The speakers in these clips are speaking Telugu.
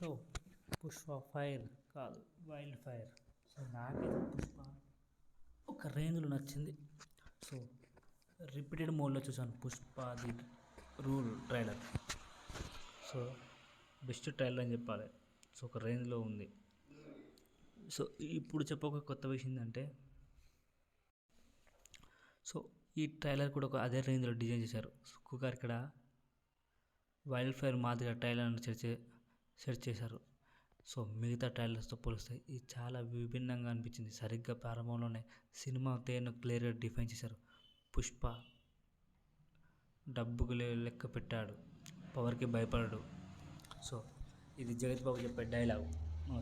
సో పుష్ప ఫైర్ కాదు, వైల్డ్ ఫైర్. సో నాకైతే పుష్ప ఒక రేంజ్లో నచ్చింది. సో రిపీటెడ్ మోడ్లో చూసాను Pushpa the rule trailer. So best trailer అని చెప్పాలి. సో ఒక రేంజ్లో ఉంది. సో ఇప్పుడు చెప్పక కొత్త విషయం ఏంటంటే, సో ఈ ట్రైలర్ కూడా ఒక అదే రేంజ్లో డిజైన్ చేశారు. సుక్కు గారు ఇక్కడ వైల్డ్ ఫైర్ మాదిరిగా ట్రైలర్ని సెట్ చేశారు. సో మిగతా ట్రైలర్స్తో పోలిస్తే ఇది చాలా విభిన్నంగా అనిపించింది. సరిగ్గా ప్రారంభంలోనే సినిమా తేను క్లియర్గా డిఫైన్ చేశారు. పుష్ప డబ్బుకు లెక్క పెట్టాడు, పవర్కి భయపడడు. సో ఇది జగత్ బాబు చెప్పే డైలాగ్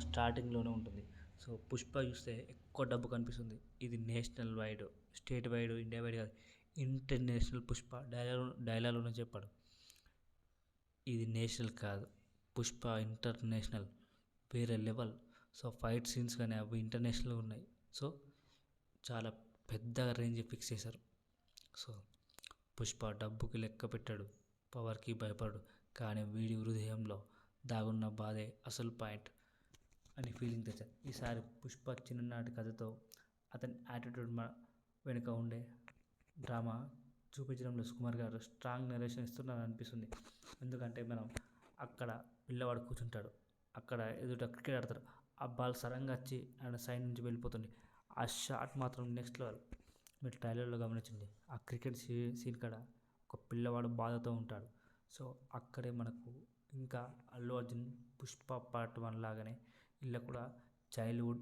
స్టార్టింగ్లోనే ఉంటుంది. సో పుష్ప చూస్తే ఎక్కువ డబ్బు కనిపిస్తుంది. ఇది national wide, state wide, India wide కాదు, ఇంటర్నేషనల్. పుష్ప డైలాగ్లోనే చెప్పాడు, ఇది నేషనల్ కాదు, పుష్ప ఇంటర్నేషనల్, వేరే లెవెల్. సో ఫైట్ సీన్స్ కానీ అవి ఇంటర్నేషనల్ ఉన్నాయి. సో చాలా పెద్ద రేంజ్ ఫిక్స్ చేశారు. సో పుష్ప డబ్బుకి లెక్క పెట్టాడు, పవర్కి భయపడు, కానీ వీడి హృదయంలో దాగున్న బాధే అసలు పాయింట్ అని ఫీలింగ్ తెచ్చారు. ఈసారి పుష్ప చిన్ననాటి కథతో అతని యాటిట్యూడ్ వెనుక ఉండే డ్రామా చూపించడంలో సుకుమార్ గారు స్ట్రాంగ్ నరేషన్ ఇస్తున్నారు అనిపిస్తుంది. ఎందుకంటే మనం అక్కడ పిల్లవాడు కూర్చుంటాడు, అక్కడ ఎదుట క్రికెట్ ఆడతారు, ఆ బాల్ సడన్గా వచ్చి ఆయన సైడ్ నుంచి వెళ్ళిపోతుంది. ఆ షాట్ మాత్రం నెక్స్ట్ లెవెల్. మీరు ట్రైలర్లో గమనించండి, ఆ క్రికెట్ సీన్ కాడ ఒక పిల్లవాడు బాధతో ఉంటాడు. సో అక్కడే మనకు ఇంకా అల్లు అర్జున్ పుష్ప పార్ట్ 1 లాగానే ఇలా కూడా చైల్డ్హుడ్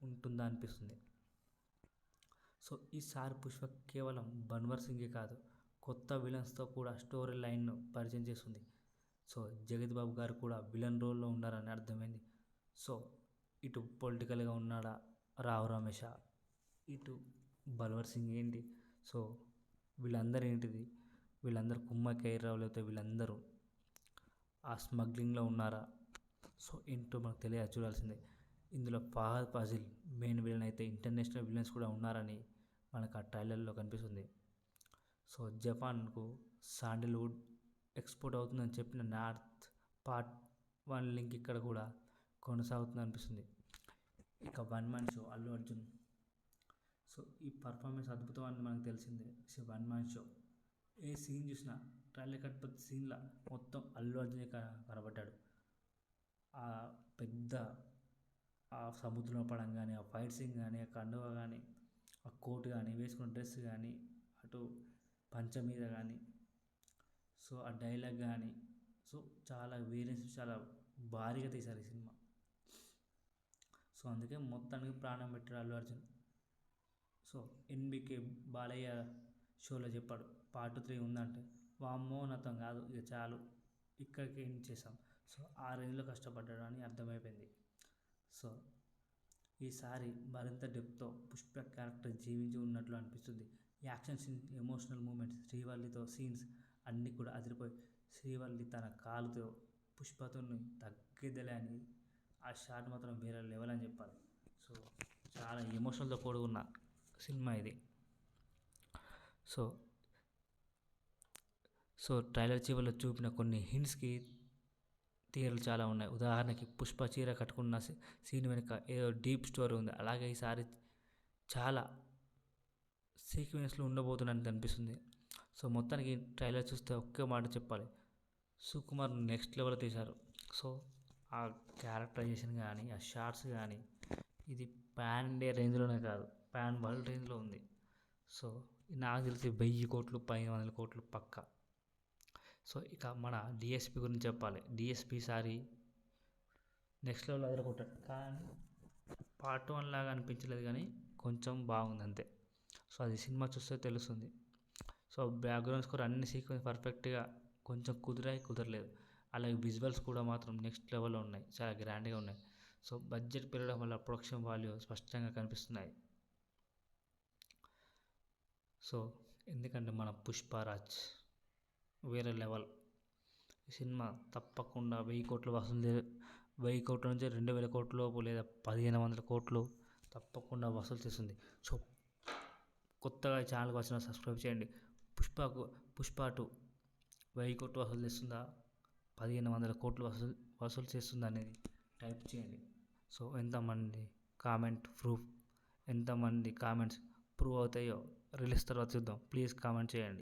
ఉంటుందా అనిపిస్తుంది. సో ఈసారి పుష్ప కేవలం బన్వర్ సింగే కాదు, కొత్త విలన్స్తో కూడా స్టోరీ లైన్ను పరిచయం చేస్తుంది. సో జగత్ బాబు గారు కూడా విలన్ రోల్లో ఉన్నారని అర్థమైంది. సో ఇటు పొలిటికల్గా ఉన్నాడా రావు రమేష, ఇటు బల్వర్ సింగ్ ఏంటి, సో వీళ్ళందరూ ఏంటిది, వీళ్ళందరూ కుమ్మక్కయ్యారా లేకపోతే వీళ్ళందరూ ఆ స్మగ్లింగ్లో ఉన్నారా, సో ఏంటో మనకు తెలియదు, చూడాల్సిందే. ఇందులో ఫహద్ ఫాజిల్ మెయిన్ విలన్ అయితే ఇంటర్నేషనల్ విలన్స్ కూడా ఉన్నారని మనకు ఆ ట్రైలర్లో కనిపిస్తుంది. సో జపాన్కు శాండిల్వుడ్ ఎక్స్పోర్ట్ అవుతుందని చెప్పిన నార్త్ పార్ట్ 1 లింక్ ఇక్కడ కూడా కొనసాగుతుంది అనిపిస్తుంది. ఇక one man show Allu Arjun. So ఈ పర్ఫార్మెన్స్ అద్భుతం అని మనకు తెలిసిందే. సో వన్ మ్యాన్ షో ఏ సీన్ చూసినా ట్రైలర్ కట్ ప్రతి సీన్లో మొత్తం అల్లు అర్జునే కనబడ్డాడు. ఆ పెద్ద ఆ సముద్రంలో పడం కానీ, ఆ ఫైట్ సీన్ కానీ, ఆ కండువ కానీ, ఆ కోట్ కానీ, వేసుకున్న డ్రెస్ కానీ, అటు పంచ మీద కానీ, సో ఆ డైలాగ్ కానీ, సో చాలా వేరియన్స్ చాలా భారీగా తీశారు ఈ సినిమా. సో అందుకే మొత్తానికి ప్రాణం పెట్టాడు అల్లు అర్జున్. సో ఎన్బికే బాలయ్య షోలో చెప్పాడు పార్ట్ 3 ఉందంటే, వామ్మో నాతో కాదు ఇక చాలు, ఇక్కడికి ఏం చేసాం. సో ఆ రేంజ్లో కష్టపడ్డాడు అని అర్థమైపోయింది. సో ఈసారి మరింత డెప్త్తో పుష్ప క్యారెక్టర్ జీవించి ఉన్నట్లు అనిపిస్తుంది. యాక్షన్ సీన్, ఎమోషనల్ మూమెంట్స్, శ్రీవల్లితో సీన్స్ అన్నీ కూడా అదిరిపోయి, శ్రీవల్లి తన కాలుతో పుష్పతో తగ్గిద్దలే అని ఆ షాట్ మాత్రం వేరే లెవెల్ అని చెప్పాలి. సో చాలా ఎమోషనల్తో కూడుకున్న సినిమా ఇది. సో సో ట్రైలర్ చివరిలో చూపిన కొన్ని హింట్స్కి థియరీలు చాలా ఉన్నాయి. ఉదాహరణకి పుష్ప చీర కట్టుకున్న సీన్ వెనుక ఏదో డీప్ స్టోరీ ఉంది. అలాగే ఈసారి చాలా సీక్వెన్స్లు ఉండబోతున్నట్టు అనిపిస్తుంది. సో మొత్తానికి ట్రైలర్ చూస్తే ఒకే మాట చెప్పాలి, సుకుమార్ నెక్స్ట్ లెవెల్ తీశారు. సో ఆ క్యారెక్టరైజేషన్ కానీ, ఆ షార్ట్స్ కానీ, ఇది పాన్ ఇండియా రేంజ్లోనే కాదు, పాన్ వరల్డ్ రేంజ్లో ఉంది. సో నాకు తెలిసి 1000 కోట్లు 500 కోట్లు పక్కా. సో ఇక మన డిఎస్పి గురించి చెప్పాలి. డిఎస్పి సారి నెక్స్ట్ లెవెల్ అదరగొట్టాడు, కానీ పార్ట్ 1 లాగా అనిపించలేదు, కానీ కొంచెం బాగుంది అంతే. సో అది సినిమా చూస్తే తెలుస్తుంది. సో బ్యాక్గ్రౌండ్ స్కోర్ అన్ని సీక్వెన్స్ పర్ఫెక్ట్గా కొంచెం కుదరలేదు. అలాగే విజువల్స్ కూడా మాత్రం నెక్స్ట్ లెవెల్లో ఉన్నాయి, చాలా గ్రాండ్గా ఉన్నాయి. సో బడ్జెట్ పెరగడం వల్ల ప్రొడక్షన్ వాల్యూ స్పష్టంగా కనిపిస్తున్నాయి. సో ఎందుకంటే మన పుష్పరాజ్ వేరే లెవెల్. ఈ సినిమా తప్పకుండా 1000 కోట్లు వసూలు, 1000 కోట్ల నుంచి 2000 కోట్ల లోపు లేదా 1500 కోట్లు తప్పకుండా వసూలు చేస్తుంది. సో కొత్తగా ఛానల్కి వచ్చిన సబ్స్క్రైబ్ చేయండి. పుష్ప 2 1000 కోట్లు వసూలు చేస్తుందా, 1500 కోట్లు వసూలు చేస్తుంది అనేది టైప్ చేయండి. సో ఎంతమంది కామెంట్స్ ప్రూవ్ అవుతాయో రిలీజ్ తర్వాత చూద్దాం. ప్లీజ్ కామెంట్ చేయండి.